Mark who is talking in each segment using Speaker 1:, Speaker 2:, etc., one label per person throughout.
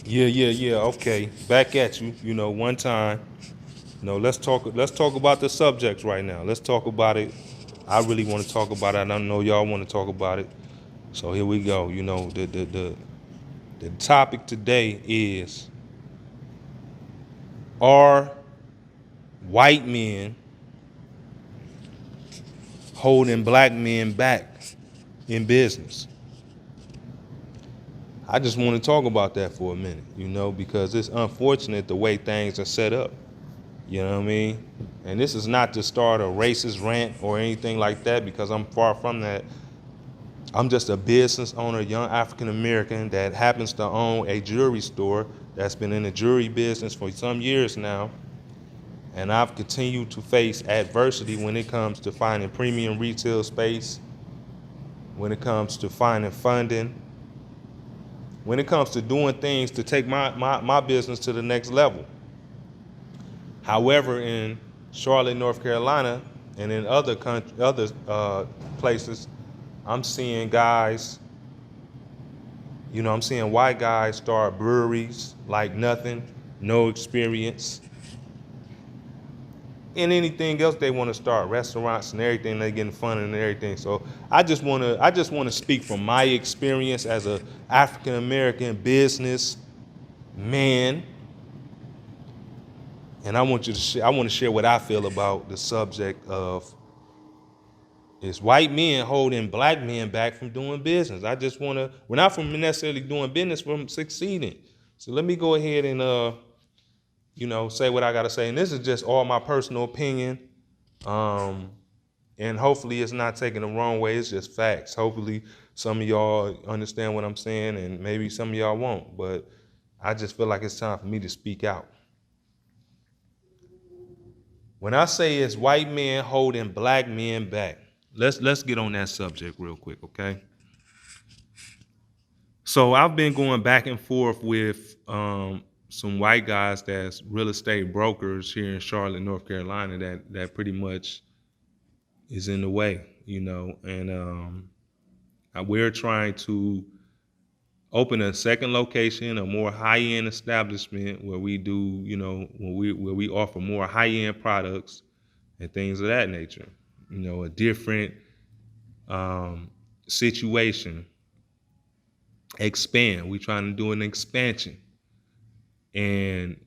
Speaker 1: Yeah. Okay, back at you. One time. Let's talk about the subjects right now. Let's talk about it. I really want to talk about it. I know y'all want to talk about it. So here we go. The topic today is: Are white men holding black men back in business? I just want to talk about that for a minute, because it's unfortunate the way things are set up. You know what I mean? And this is not to start a racist rant or anything like that, because I'm far from that. I'm just a business owner, young African American that happens to own a jewelry store that's been in the jewelry business for some years now. And I've continued to face adversity when it comes to finding premium retail space, when it comes to finding funding, when it comes to doing things to take my business to the next level. However, in Charlotte, North Carolina, and in other places, I'm seeing guys, I'm seeing white guys start breweries like nothing, no experience, and anything else they want to start, restaurants and everything. They getting fun and everything. So I just want to speak from my experience as a African American business man, and I want to share what I feel about the subject of: is white men holding black men back from doing business? We're not from necessarily doing business, from succeeding. So let me go ahead and, say what I got to say. And this is just all my personal opinion. Um, and hopefully it's not taken the wrong way. It's just facts. Hopefully some of y'all understand what I'm saying, and maybe some of y'all won't. But I just feel like it's time for me to speak out. When I say it's white men holding black men back, let's get on that subject real quick, okay? So I've been going back and forth with some white guys that's real estate brokers here in Charlotte, North Carolina, that pretty much is in the way, and we're trying to open a second location, a more high-end establishment where we do, where we offer more high-end products and things of that nature. A different situation. Expand. We're trying to do an expansion. And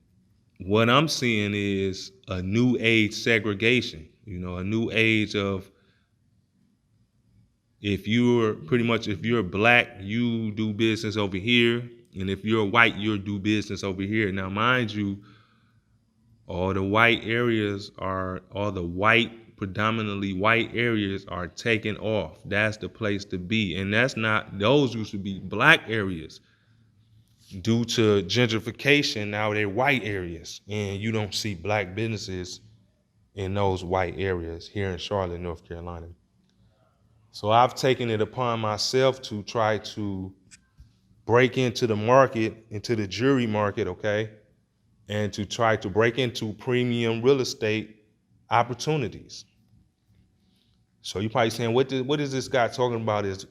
Speaker 1: what I'm seeing is a new age segregation, a new age of, if you're black, you do business over here. And if you're white, you'll do business over here. Now, mind you, all the white, predominantly white areas are taken off. That's the place to be. And those used to be black areas. Due to gentrification, now they're white areas, and you don't see black businesses in those white areas here in Charlotte, North Carolina. So I've taken it upon myself to try to break into the market, into the jewelry market, okay, and to try to break into premium real estate opportunities. So you're probably saying, what is this guy talking about? Is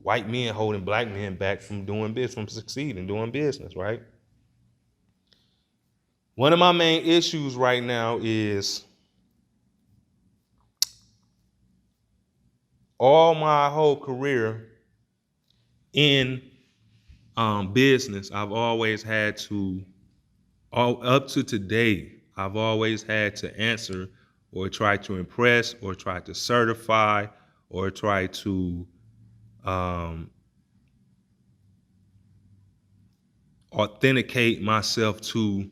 Speaker 1: white men holding black men back from doing business, from succeeding, doing business, right? One of my main issues right now is all my whole career in business, I've always had to, all up to today, I've always had to answer or try to impress or try to certify or try to um, authenticate myself to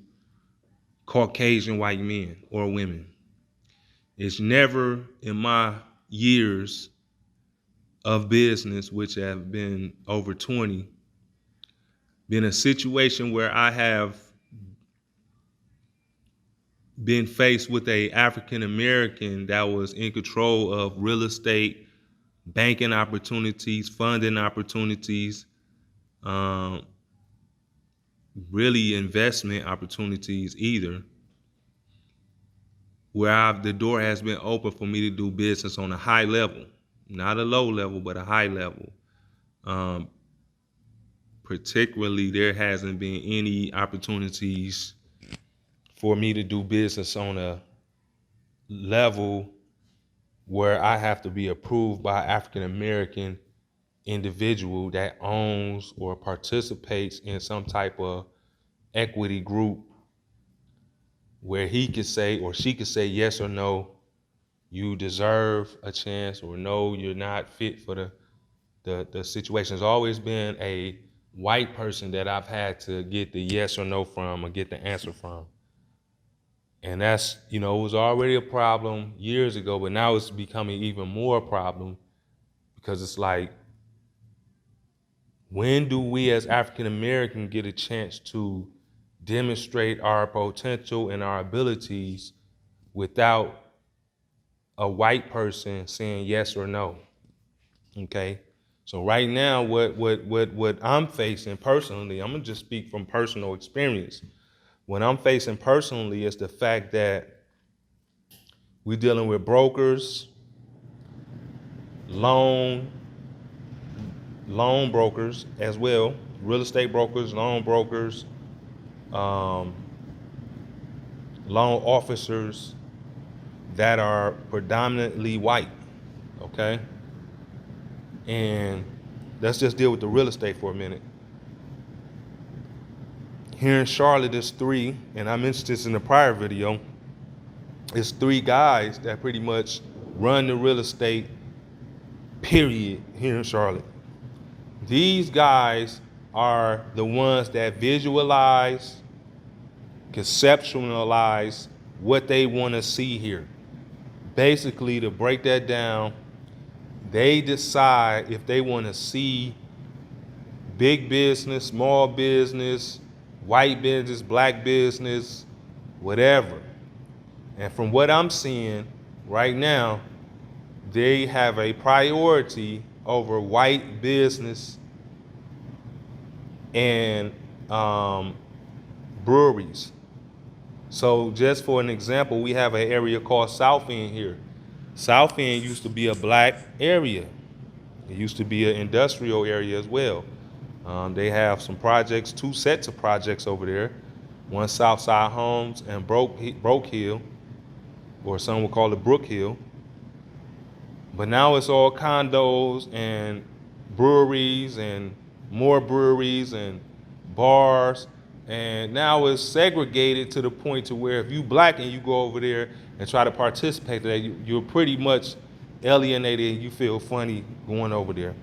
Speaker 1: Caucasian white men or women. It's never in my years of business, which have been over 20, been a situation where I have been faced with a African American that was in control of real estate, banking opportunities, funding opportunities, um, really investment opportunities either, where the door has been open for me to do business on a high level, not a low level, but a high level. Um, particularly there hasn't been any opportunities for me to do business on a level where I have to be approved by African American individual that owns or participates in some type of equity group where he could say or she could say yes or no, you deserve a chance, or no, you're not fit for the situation. There's always been a white person that I've had to get the yes or no from or get the answer from. And that's, it was already a problem years ago, but now it's becoming even more a problem because it's like, when do we as African American get a chance to demonstrate our potential and our abilities without a white person saying yes or no? Okay. So right now, what I'm facing personally, I'm gonna just speak from personal experience. What I'm facing personally is the fact that we're dealing with brokers, loan brokers as well, real estate brokers, loan brokers, loan officers that are predominantly white. Okay. And let's just deal with the real estate for a minute. Here in Charlotte, there's three, and I mentioned this in the prior video, it's three guys that pretty much run the real estate, period, here in Charlotte. These guys are the ones that visualize, conceptualize what they want to see here. Basically, to break that down, they decide if they want to see big business, small business, white business, black business, whatever. And from what I'm seeing right now, they have a priority over white business and breweries. So just for an example, we have an area called South End here. South End used to be a black area. It used to be an industrial area as well. They have some projects, two sets of projects over there. One Southside Homes and Broke Hill, or some would call it Brook Hill. But now it's all condos and breweries and more breweries and bars. And now it's segregated to the point to where if you black and you go over there and try to participate in that, you're pretty much alienated and you feel funny going over there.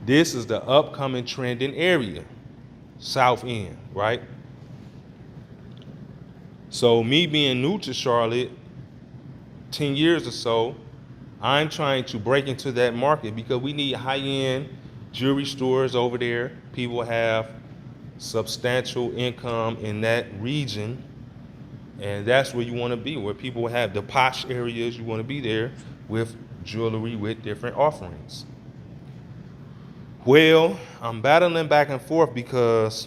Speaker 1: This is the upcoming trending area, South End, right? So me being new to Charlotte, 10 years or so, I'm trying to break into that market because we need high-end jewelry stores over there. People have substantial income in that region, and that's where you want to be, where people have the posh areas. You want to be there with jewelry with different offerings. Well, I'm battling back and forth because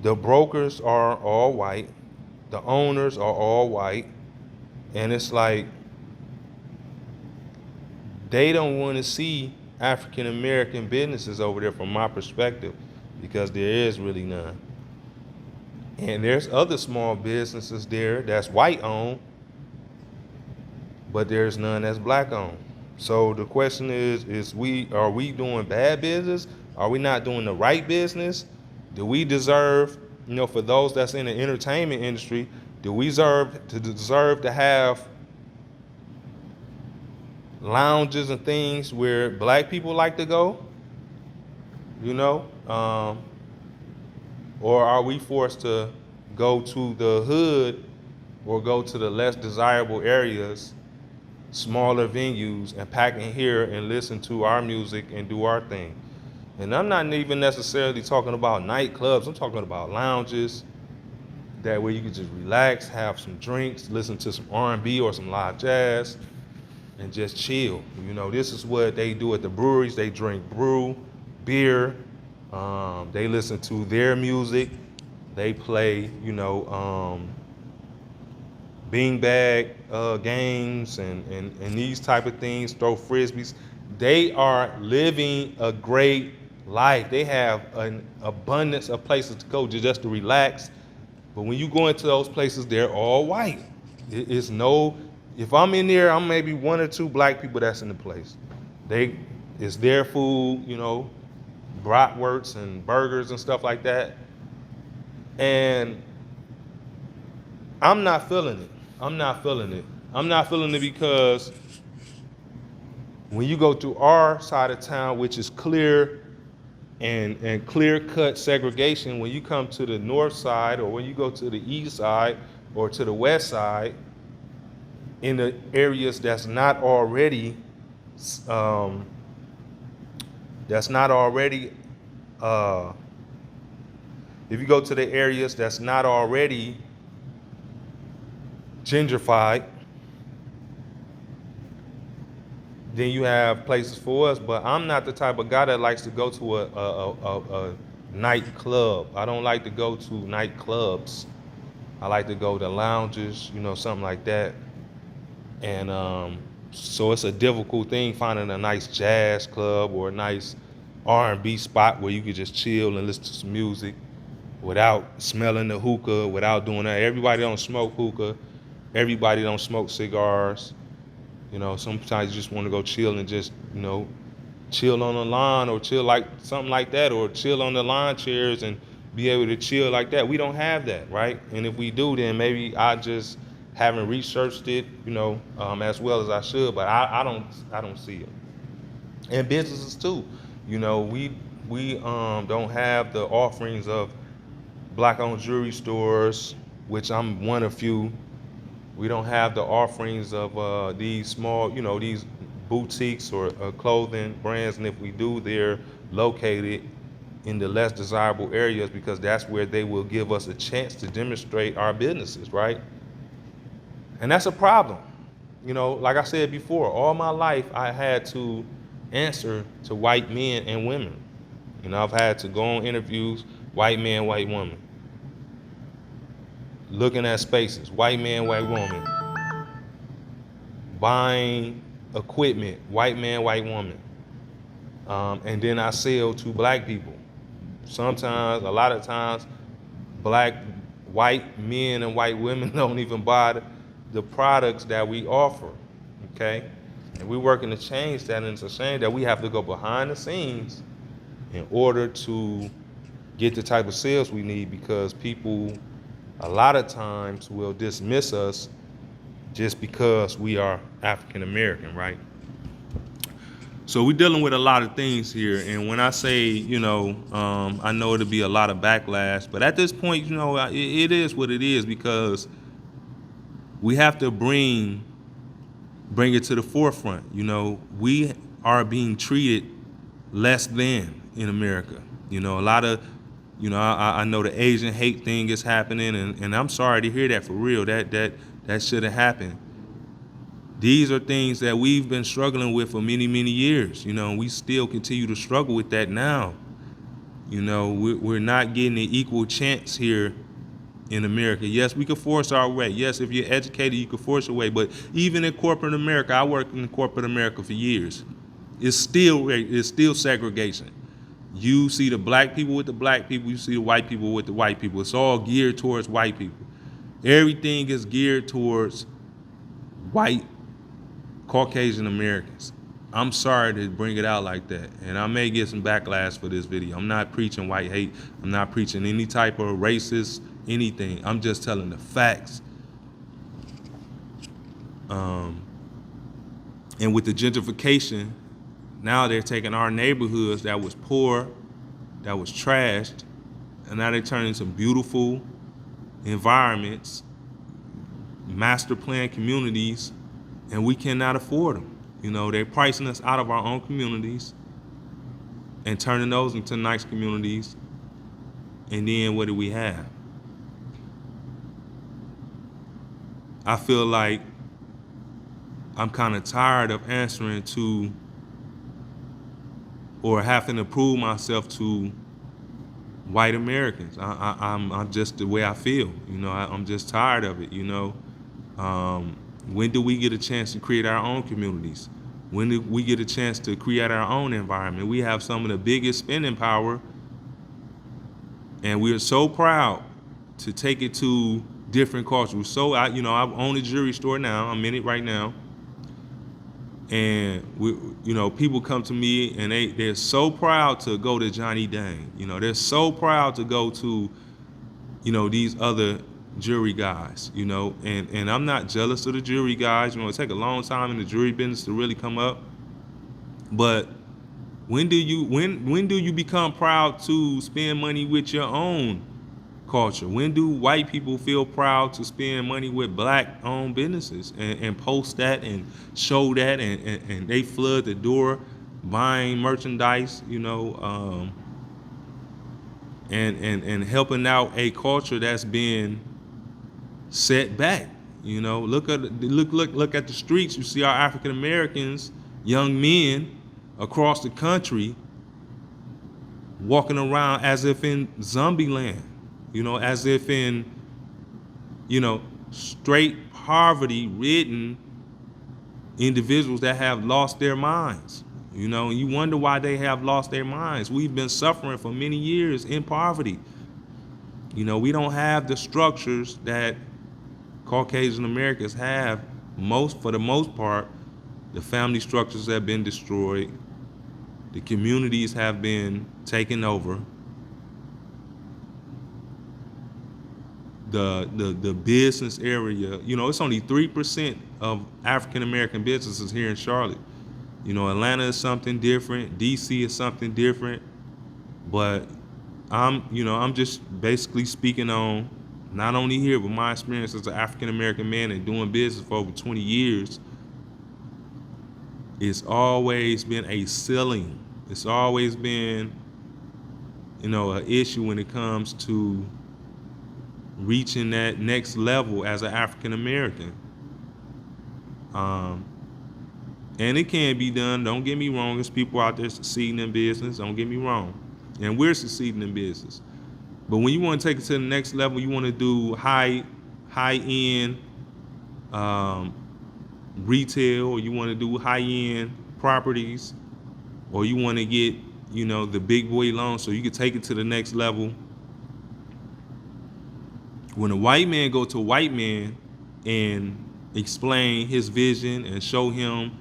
Speaker 1: the brokers are all white, the owners are all white, and it's like they don't want to see African American businesses over there from my perspective, because there is really none. And there's other small businesses there that's white owned, but there's none that's black owned. So the question is are we doing bad business? Are we not doing the right business? Do we deserve, for those that's in the entertainment industry, do we deserve to have lounges and things where black people like to go? Or are we forced to go to the hood or go to the less desirable areas, smaller venues, and pack in here and listen to our music and do our thing? And I'm not even necessarily talking about nightclubs. I'm talking about lounges that where you can just relax, have some drinks, listen to some R&B or some live jazz, and just chill. This is what they do at the breweries. They drink beer. They listen to their music. They play, beanbag games and these type of things, throw frisbees. They are living a great life. They have an abundance of places to go just to relax. But when you go into those places, they're all white. It's no, if I'm in there, I'm maybe one or two black people that's in the place. They, it's their food, you know, bratwursts and burgers and stuff like that. And I'm not feeling it. I'm not feeling it. I'm not feeling it because when you go to our side of town, which is clear and clear cut segregation, when you come to the north side or when you go to the east side or to the west side, in the areas that's not already um, uh, if you go to the areas that's not already gentrified, then you have places for us. But I'm not the type of guy that likes to go to a nightclub. I don't like to go to nightclubs. I like to go to lounges, you know, something like that. And so it's a difficult thing finding a nice jazz club or a nice R&B spot where you could just chill and listen to some music without smelling the hookah, without doing that. Everybody don't smoke hookah. Everybody don't smoke cigars. You know, sometimes you just want to go chill and just, you know, chill on the lawn or chill like something like that, or chill on the lawn chairs and be able to chill like that. We don't have that, right? And if we do, then maybe I just haven't researched it, you know, as well as I should. But I don't see it. And businesses too, you know, we don't have the offerings of black-owned jewelry stores, which I'm one of few. We don't have the offerings of these small, you know, these boutiques or clothing brands, and if we do, they're located in the less desirable areas because that's where they will give us a chance to demonstrate our businesses, right? And that's a problem. You know, like I said before, all my life I had to answer to white men and women. You know, I've had to go on interviews, white man, white woman. Looking at spaces, white man, white woman. Buying equipment, white man, white woman. And then I sell to black people. Sometimes, a lot of times, white men and white women don't even buy the products that we offer, okay? And we're working to change that, and it's a shame that we have to go behind the scenes in order to get the type of sales we need, because people a lot of times will dismiss us just because we are African American, right? So we're dealing with a lot of things here, and when I say, you know, I know it'll be a lot of backlash, but at this point, you know, it is what it is, because we have to bring it to the forefront. You know, we are being treated less than in America. You know, a lot of, you know, I know the Asian hate thing is happening, and I'm sorry to hear that, for real. That shouldn't happen. These are things that we've been struggling with for many, many years. You know, we still continue to struggle with that now. You know, we're not getting an equal chance here in America. Yes, we can force our way. Yes, if you're educated, you can force your way. But even in corporate America, I worked in corporate America for years. It's still segregation. You see the black people with the black people, you see the white people with the white people. It's all geared towards white people. Everything is geared towards white Caucasian Americans. I'm sorry to bring it out like that, and I may get some backlash for this video. I'm not preaching white hate. I'm not preaching any type of racist anything. I'm just telling the facts. And with the gentrification, now they're taking our neighborhoods that was poor, that was trashed, and now they're turning into beautiful environments, master plan communities, and we cannot afford them. You know, they're pricing us out of our own communities and turning those into nice communities. And then what do we have? I feel like I'm kind of tired of answering to or having to prove myself to white Americans. I'm just the way I feel. You know, I'm just tired of it, you know. When do we get a chance to create our own communities? When do we get a chance to create our own environment? We have some of the biggest spending power, and we are so proud to take it to different cultures. So I own a jewelry store now. I'm in it right now, and people come to me and they're so proud to go to Johnny Dang. They're so proud to go to these other jewelry guys. And I'm not jealous of the jewelry guys. It take a long time in the jewelry business to really come up. But when do you become proud to spend money with your own culture? When do white people feel proud to spend money with black-owned businesses and post that and show that and they flood the door buying merchandise, and helping out a culture that's been set back. Look at the streets. You see our African Americans, young men across the country walking around as if in zombie land, as if in, straight poverty ridden individuals that have lost their minds. You wonder why they have lost their minds. We've been suffering for many years in poverty. We don't have the structures that Caucasian Americans have. For the most part, the family structures have been destroyed. The communities have been taken over. The business area, it's only 3% of African American businesses here in Charlotte. Atlanta is something different. DC is something different. But I'm just basically speaking on not only here, but my experience as an African American man and doing business for over 20 years. It's always been a ceiling. It's always been, an issue when it comes to reaching that next level as an African American. And it can be done. Don't get me wrong. There's people out there succeeding in business. Don't get me wrong. And we're succeeding in business. But when you want to take it to the next level, you want to do high-end retail, or you want to do high-end properties, or you want to get, the big boy loan so you can take it to the next level. When a white man go to a white man and explain his vision and show him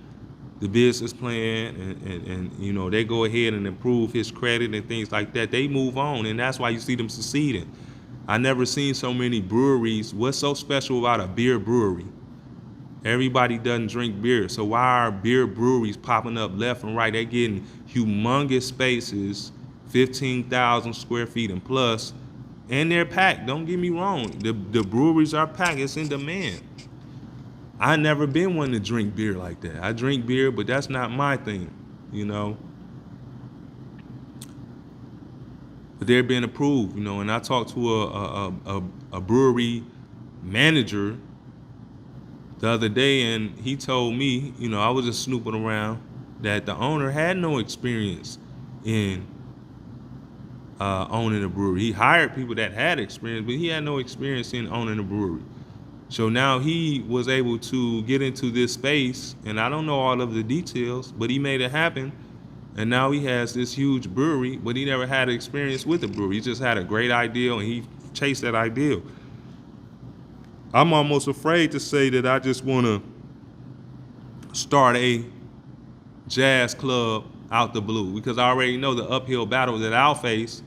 Speaker 1: the business plan and they go ahead and improve his credit and things like that, they move on, and that's why you see them succeeding. I never seen so many breweries. What's so special about a beer brewery? Everybody doesn't drink beer, so why are beer breweries popping up left and right? They're getting humongous spaces, 15,000 square feet and plus, and they're packed. Don't get me wrong, the breweries are packed. It's in demand. I never been one to drink beer like that. I drink beer, but that's not my thing, But they're being approved, and I talked to a brewery manager the other day, and he told me, I was just snooping around, that the owner had no experience in owning a brewery. He hired people that had experience, but he had no experience in owning a brewery. So now he was able to get into this space, and I don't know all of the details, but he made it happen. And now he has this huge brewery, but he never had experience with a brewery. He just had a great idea, and he chased that ideal. I'm almost afraid to say that I just want to start a jazz club out the blue, because I already know the uphill battle that I'll face,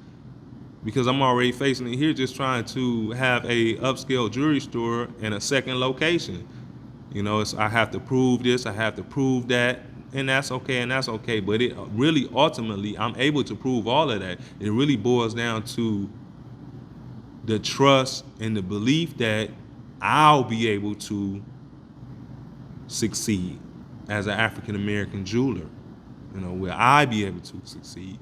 Speaker 1: because I'm already facing it here, just trying to have a upscale jewelry store in a second location. I have to prove this, I have to prove that, and that's okay. But it really, ultimately, I'm able to prove all of that. It really boils down to the trust and the belief that I'll be able to succeed as an African American jeweler. Will I be able to succeed?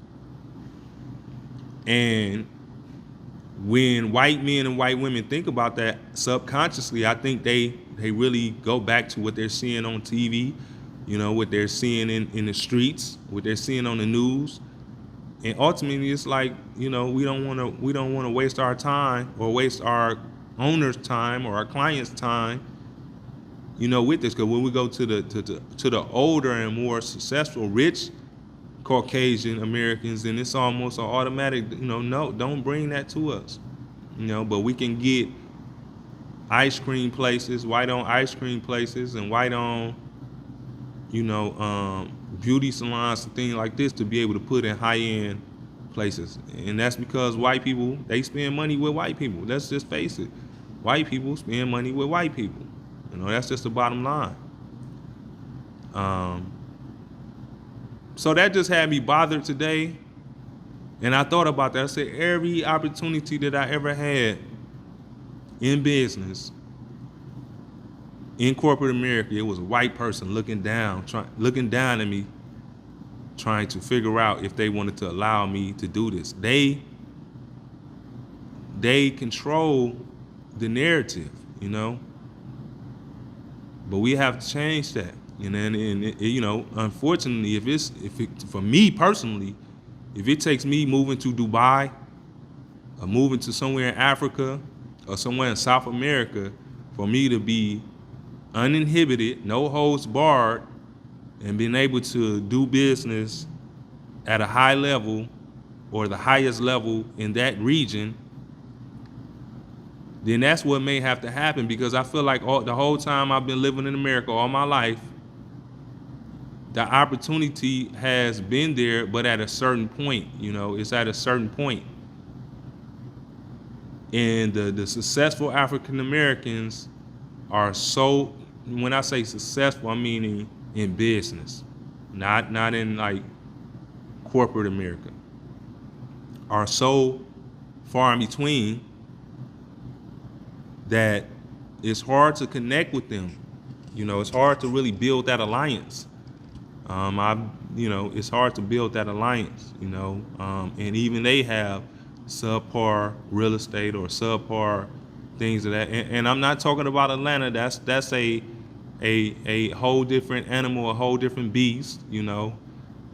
Speaker 1: And when white men and white women think about that subconsciously, I think they really go back to what they're seeing on TV, what they're seeing in the streets, what they're seeing on the news. And ultimately, it's like, we don't want to waste our time or waste our owner's time or our client's time, with this. Because when we go to the older and more successful, rich Caucasian Americans, then it's almost an automatic, no, don't bring that to us. But we can get ice cream places, white on ice cream places, and white on, beauty salons and things like this to be able to put in high end places. And that's because white people, they spend money with white people. Let's just face it. White people spend money with white people. That's just the bottom line. So that just had me bothered today. And I thought about that. I said, every opportunity that I ever had in business, in corporate America, it was a white person looking down at me, trying to figure out if they wanted to allow me to do this. They control the narrative, but we have to change that. And unfortunately, for me personally, if it takes me moving to Dubai or moving to somewhere in Africa or somewhere in South America for me to be uninhibited, no holds barred, and being able to do business at a high level or the highest level in that region, then that's what may have to happen. Because I feel like the whole time I've been living in America, all my life, the opportunity has been there, but at a certain point, it's at a certain point. And the successful African Americans are so, when I say successful, I'm meaning in business, not in like corporate America, are so far in between that it's hard to connect with them. It's hard to really build that alliance. It's hard to build that alliance, and even they have subpar real estate or subpar things of that. And I'm not talking about Atlanta. That's a whole different animal, a whole different beast.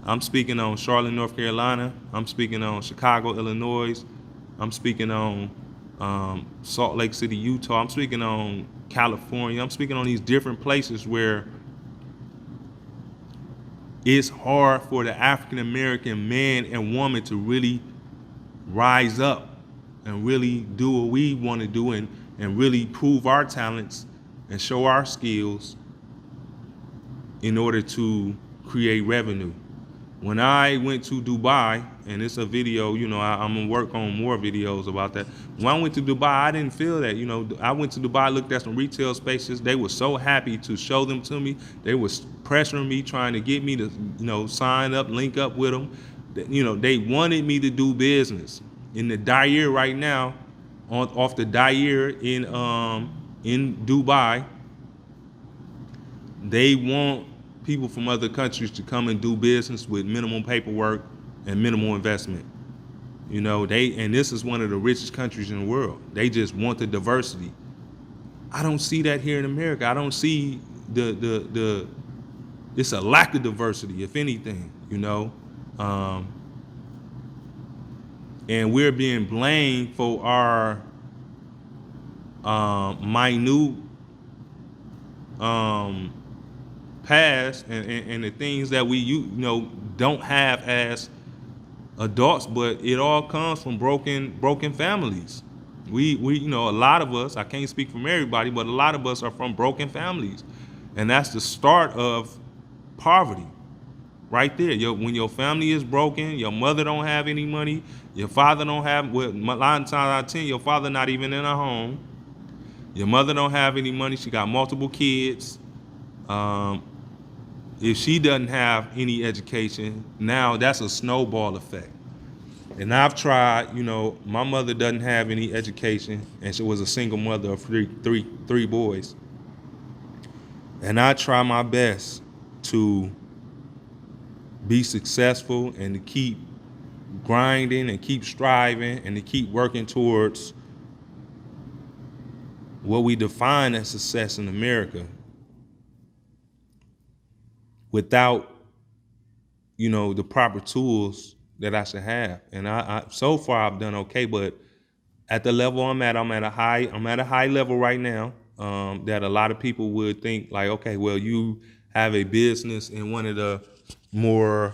Speaker 1: I'm speaking on Charlotte, North Carolina. I'm speaking on Chicago, Illinois. I'm speaking on Salt Lake City, Utah. I'm speaking on California. I'm speaking on these different places where it's hard for the African American man and woman to really rise up and really do what we want to do and really prove our talents and show our skills in order to create revenue. When I went to Dubai, and it's a video, I'm gonna work on more videos about that. When I went to Dubai, I didn't feel that. I went to Dubai, looked at some retail spaces. They were so happy to show them to me. They was pressuring me, trying to get me to, sign up, link up with them. They wanted me to do business. In the Dair right now, off the Dair in Dubai, they want people from other countries to come and do business with minimum paperwork and minimal investment. And this is one of the richest countries in the world. They just want the diversity. I don't see that here in America. I don't see the it's a lack of diversity, if anything, and we're being blamed for our minute past and the things that we don't have as adults, but it all comes from broken families. We a lot of us, I can't speak from everybody, but a lot of us are from broken families, and that's the start of poverty right there. When your family is broken, your mother don't have any money, your father don't have, well, a lot of times out of 10, your father not even in a home, your mother don't have any money, she got multiple kids. If she doesn't have any education, now that's a snowball effect. And I've tried, my mother doesn't have any education, and she was a single mother of three boys. And I try my best to be successful and to keep grinding and keep striving and to keep working towards what we define as success in America, without, the proper tools that I should have. And I so far I've done okay, but at the level I'm at a high level right now. that a lot of people would think like, okay, well, you have a business in one of the more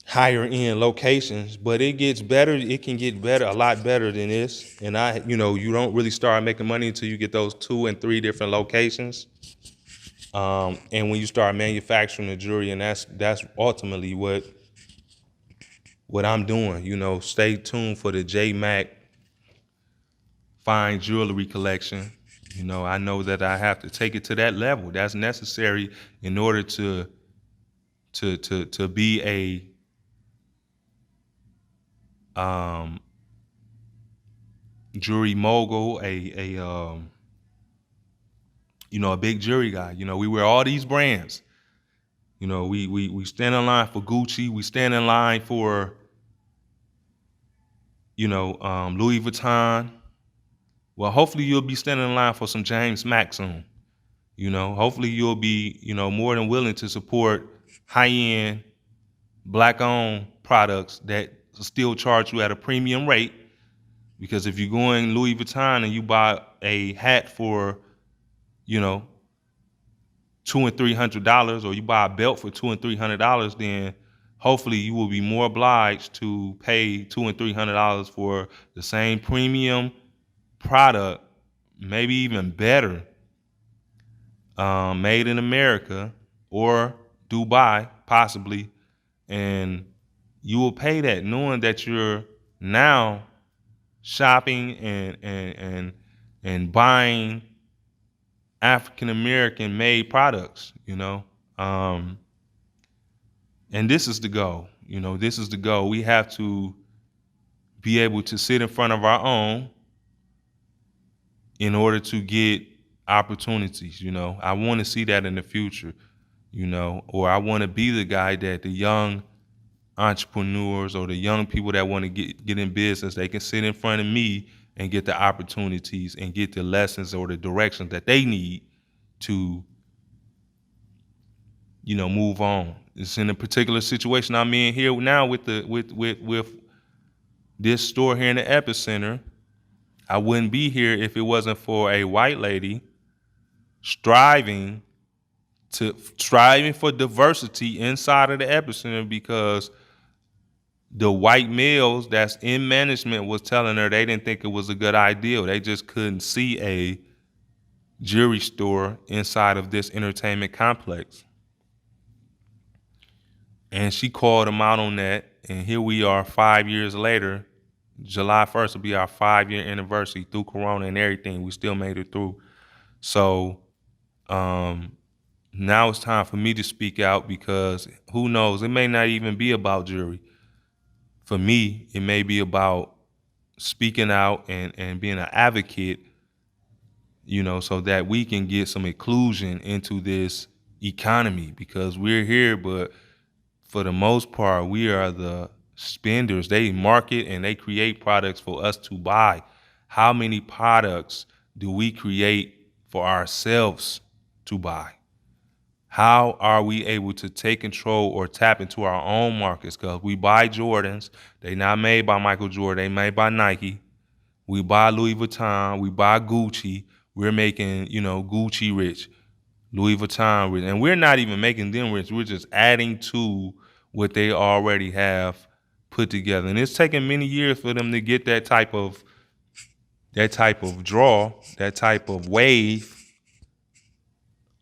Speaker 1: higher end locations, but it gets better. It can get better, a lot better than this. And you don't really start making money until you get those 2 and 3 different locations. And when you start manufacturing the jewelry, and that's ultimately what I'm doing. Stay tuned for the J Mac fine jewelry collection. I know that I have to take it to that level. That's necessary in order to be a jewelry mogul, a big jewelry guy. We wear all these brands. We stand in line for Gucci. We stand in line for Louis Vuitton. Well, hopefully you'll be standing in line for some James Mac soon. Hopefully you'll be more than willing to support high-end black-owned products that still charge you at a premium rate. Because if you're going Louis Vuitton and you buy a hat for, $200 and $300, or you buy a belt for $200 and $300, then hopefully you will be more obliged to pay $200 and $300 for the same premium product, maybe even better, made in America or Dubai, possibly, and you will pay that knowing that you're now shopping and buying African American made products, and this is the goal. This is the goal. We have to be able to sit in front of our own in order to get opportunities. I want to see that in the future, or I want to be the guy that the young entrepreneurs or the young people that want to get in business, they can sit in front of me and get the opportunities and get the lessons or the directions that they need to, move on. It's in a particular situation I'm in here now with this store here in the epicenter. I wouldn't be here if it wasn't for a white lady striving for diversity inside of the epicenter, because the white males that's in management was telling her they didn't think it was a good idea. They just couldn't see a jewelry store inside of this entertainment complex. And she called them out on that. And here we are 5 years later. July 1st will be our 5-year anniversary. Through Corona and everything, we still made it through. So now it's time for me to speak out, because who knows, it may not even be about jewelry. For me, it may be about speaking out and being an advocate, so that we can get some inclusion into this economy, because we're here, but for the most part, we are the spenders. They market and they create products for us to buy. How many products do we create for ourselves to buy? How are we able to take control or tap into our own markets? Because we buy Jordans. They're not made by Michael Jordan. They made by Nike. We buy Louis Vuitton. We buy Gucci. We're making, Gucci rich, Louis Vuitton rich. And we're not even making them rich. We're just adding to what they already have put together. And it's taken many years for them to get that type of draw, that type of wave.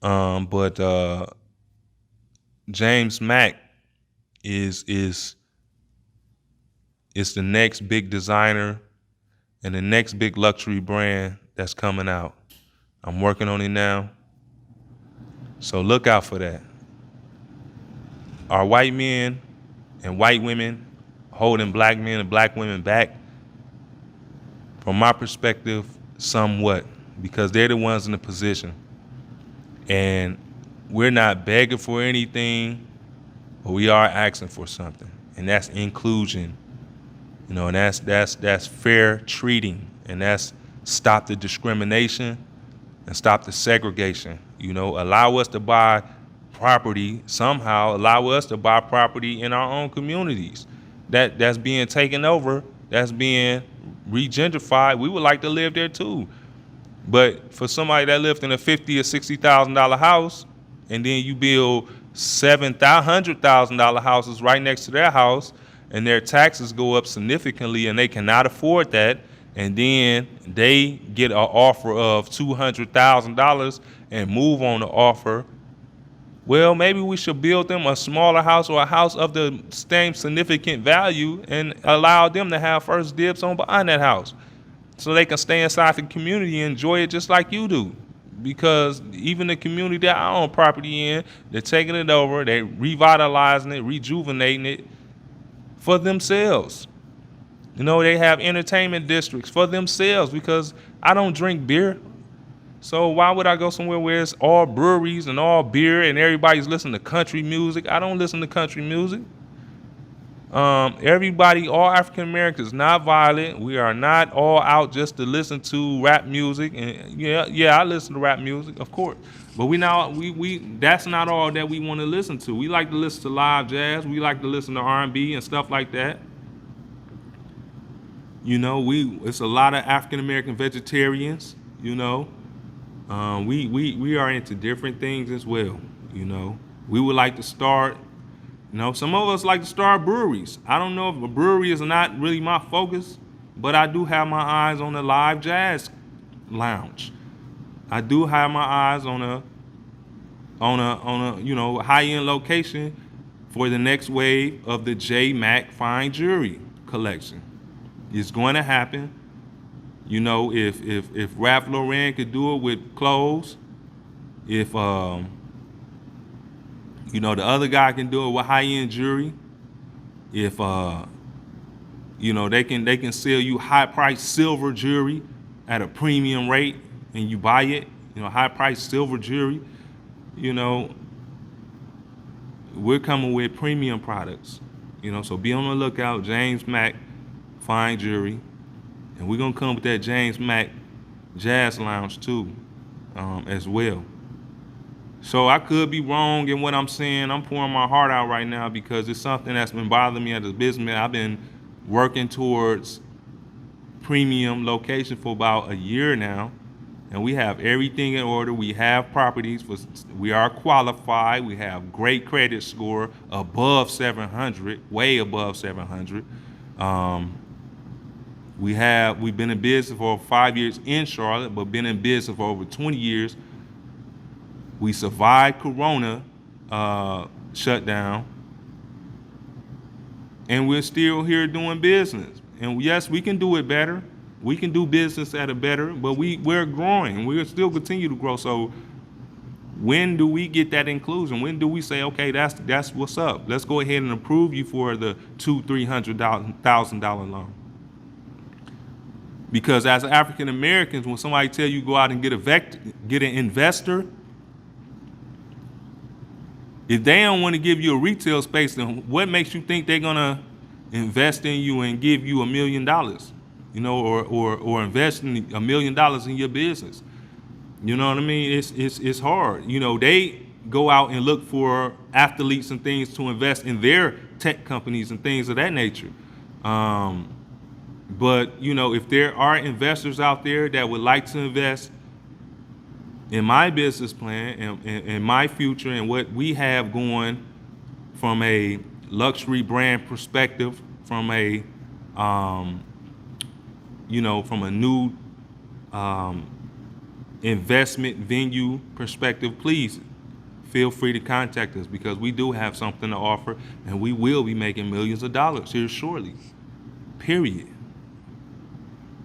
Speaker 1: But James Mac is the next big designer and the next big luxury brand that's coming out. I'm working on it now, so look out for that. Are white men and white women holding black men and black women back? From my perspective, somewhat, because they're the ones in the position. And we're not begging for anything, but we are asking for something, and that's inclusion. And that's fair treating, and that's stop the discrimination and stop the segregation. Allow us to buy property somehow. Allow us to buy property in our own communities that's being taken over, that's being re-gentrified, we would like to live there too. But for somebody that lived in a $50,000 or $60,000 house, and then you build $700,000 houses right next to their house, and their taxes go up significantly, and they cannot afford that, and then they get an offer of $200,000 and move on the offer. Well, maybe we should build them a smaller house or a house of the same significant value and allow them to have first dibs on buying that house, so they can stay inside the community and enjoy it just like you do. Because even the community that I own property in, they're taking it over, they're revitalizing it, rejuvenating it for themselves. They have entertainment districts for themselves, because I don't drink beer. So why would I go somewhere where it's all breweries and all beer and everybody's listening to country music? I don't listen to country music. Everybody, all African Americans, not violent. We are not all out just to listen to rap music. And yeah, I listen to rap music, of course. But that's not all that we want to listen to. We like to listen to live jazz. We like to listen to R&B and stuff like that. It's a lot of African American vegetarians. We are into different things as well. We would like to start. Some of us like to start breweries. I don't know if a brewery is not really my focus, but I do have my eyes on the live jazz lounge. I do have my eyes on a high-end location for the next wave of the J. Mac fine jewelry collection. It's going to happen. If Ralph Lauren could do it with clothes, if the other guy can do it with high-end jewelry, if they can sell you high-priced silver jewelry at a premium rate and you buy it, high-priced silver jewelry, we're coming with premium products. So be on the lookout, James Mac fine jewelry, and we're gonna come with that James Mac Jazz Lounge too, as well. So I could be wrong in what I'm saying. I'm pouring my heart out right now because it's something that's been bothering me as a businessman. I've been working towards premium location for about a year now, and we have everything in order. We have properties, we are qualified. We have great credit score, above 700, way above 700. We've been in business for 5 years in Charlotte, but been in business for over 20 years. We survived Corona shutdown, and we're still here doing business. And yes, we can do it better. We can do business at a better, but we're growing. We'll still continue to grow. So when do we get that inclusion? When do we say, okay, that's what's up? Let's go ahead and approve you for the $200,000-$300,000 loan. Because as African Americans, when somebody tell you go out and get an investor, if they don't want to give you a retail space, then what makes you think they're gonna invest in you and give you $1 million, or invest in $1 million in your business? You know what I mean? It's hard. They go out and look for athletes and things to invest in their tech companies and things of that nature. But if there are investors out there that would like to invest in my business plan and my future and what we have going from a luxury brand perspective, from a new investment venue perspective, please feel free to contact us, because we do have something to offer, and we will be making millions of dollars here shortly. Period.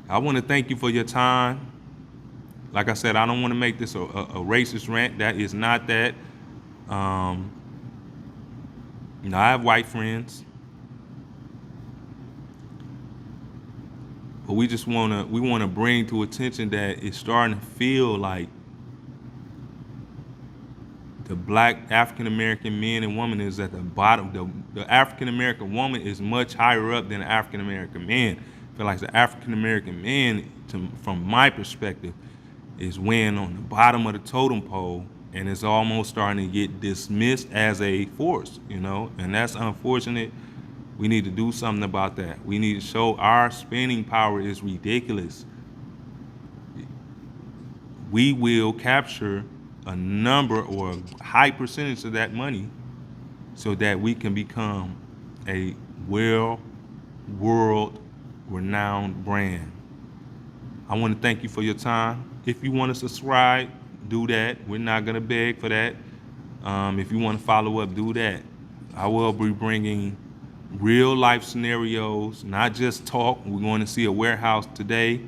Speaker 1: I want to thank you for your time. Like I said, I don't want to make this a racist rant. That is not that. I have white friends, but we want to bring to attention that it's starting to feel like the black African American men and women is at the bottom. The African American woman is much higher up than the African American man. I feel like the African American man, from my perspective, is weighing on the bottom of the totem pole, and it's almost starting to get dismissed as a force, and that's unfortunate. We need to do something about that. We need to show our spending power is ridiculous. We will capture a number or a high percentage of that money so that we can become a world renowned brand. I want to thank you for your time. If you want to subscribe, do that. We're not going to beg for that. If you want to follow up, do that. I will be bringing real life scenarios, not just talk. We're going to see a warehouse today.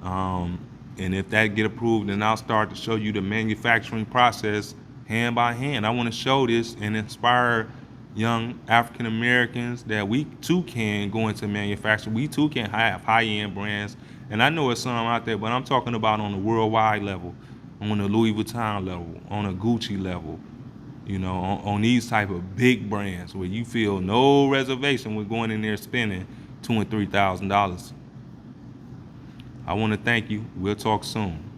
Speaker 1: And if that get approved, then I'll start to show you the manufacturing process hand by hand. I want to show this and inspire young African Americans that we too can go into manufacturing. We too can have high-end brands. And I know it's some out there, but I'm talking about on a worldwide level, on a Louis Vuitton level, on a Gucci level, on these type of big brands where you feel no reservation with going in there spending $2,000 and $3,000. I want to thank you. We'll talk soon.